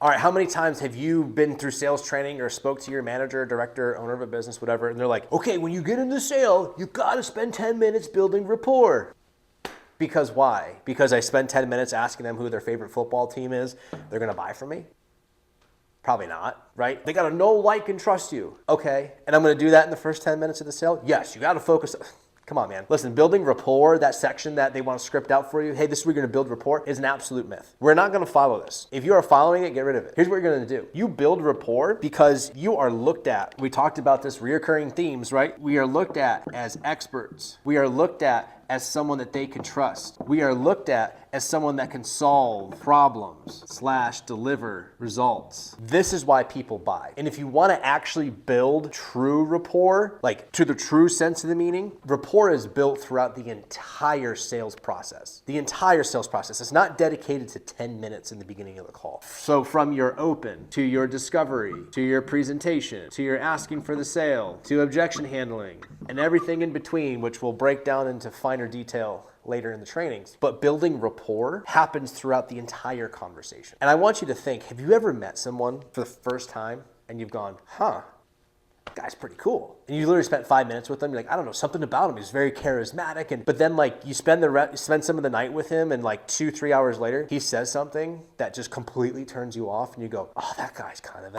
All right, how many times have you been through sales training or spoke to your manager, director, owner of a business, whatever, and they're like, okay, when you get into sale, you gotta spend 10 minutes building rapport. Because why? Because I spend 10 minutes asking them who their favorite football team is, they're gonna buy from me? Probably not, right? They gotta know, like, and trust you. Okay, and I'm gonna do that in the first 10 minutes of the sale? Yes, you gotta focus. Come on, man. Listen, building rapport, that section that they want to script out for you, hey, this is where you're gonna build rapport, is an absolute myth. We're not gonna follow this. If you are following it, get rid of it. Here's what you're gonna do. You build rapport because you are looked at. We talked about this reoccurring themes, right? We are looked at as experts. We are looked at as someone that they can trust. We are looked at as someone that can solve problems / deliver results. This is why people buy. And if you want to actually build true rapport, like to the true sense of the meaning, rapport is built throughout the entire sales process. The entire sales process. It's not dedicated to 10 minutes in the beginning of the call. So from your open, to your discovery, to your presentation, to your asking for the sale, to objection handling, and everything in between, which we'll break down into finer detail later in the trainings. But building rapport happens throughout the entire conversation. And I want you to think, have you ever met someone for the first time and you've gone, that guy's pretty cool. And you literally spent 5 minutes with them. You're like, I don't know, something about him. He's very charismatic. But then like you spend some of the night with him and like 2-3 hours later, he says something that just completely turns you off and you go, oh, that guy's kind of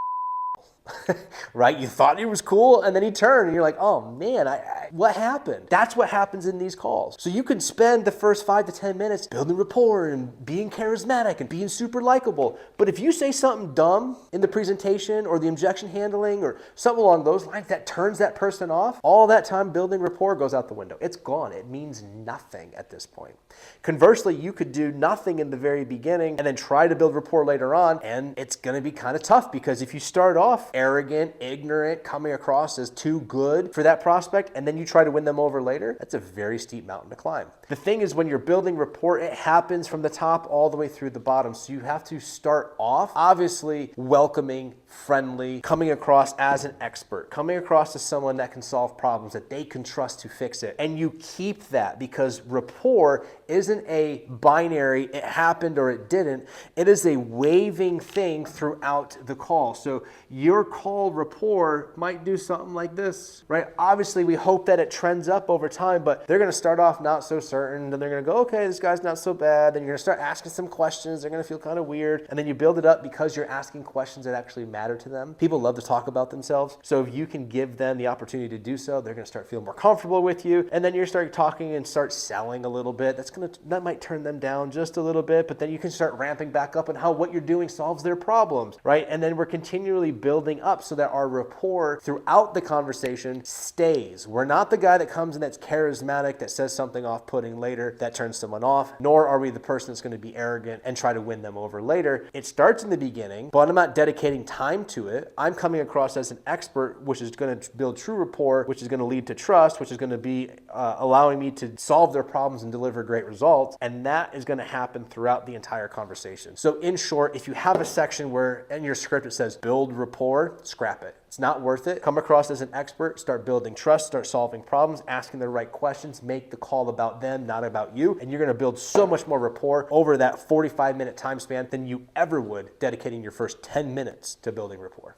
right? You thought he was cool and then he turned and you're like, oh man, what happened? That's what happens in these calls. So you can spend the first 5 to 10 minutes building rapport and being charismatic and being super likable. But if you say something dumb in the presentation or the objection handling or something along those lines that turns that person off, all that time building rapport goes out the window. It's gone. It means nothing at this point. Conversely, you could do nothing in the very beginning and then try to build rapport later on, and it's going to be kind of tough because if you start off arrogant, ignorant, coming across as too good for that prospect, and then you try to win them over later, that's a very steep mountain to climb. The thing is, when you're building rapport, it happens from the top all the way through the bottom. So you have to start off, obviously, welcoming, friendly, coming across as an expert, coming across as someone that can solve problems, that they can trust to fix it. And you keep that because rapport isn't a binary, it happened or it didn't. It is a waving thing throughout the call. So your call rapport might do something like this, right? Obviously, we hope that it trends up over time, but they're going to start off not so certain, then they're going to go, okay, this guy's not so bad. Then you're going to start asking some questions. They're going to feel kind of weird. And then you build it up because you're asking questions that actually matter to them. People love to talk about themselves. So if you can give them the opportunity to do so, they're going to start feeling more comfortable with you. And then you start talking and start selling a little bit. That might turn them down just a little bit, but then you can start ramping back up on how what you're doing solves their problems, right? And then we're continually building up so that our rapport throughout the conversation stays. We're not the guy that comes in that's charismatic, that says something off-putting later, that turns someone off, nor are we the person that's going to be arrogant and try to win them over later. It starts in the beginning, but I'm not dedicating time to it. I'm coming across as an expert, which is going to build true rapport, which is going to lead to trust, which is going to be allowing me to solve their problems and deliver great results. And that is going to happen throughout the entire conversation. So in short, if you have a section where in your script it says build rapport, scrap it. It's not worth it. Come across as an expert, start building trust, start solving problems, asking the right questions, make the call about them, not about you. And you're going to build so much more rapport over that 45-minute time span than you ever would dedicating your first 10 minutes to building rapport.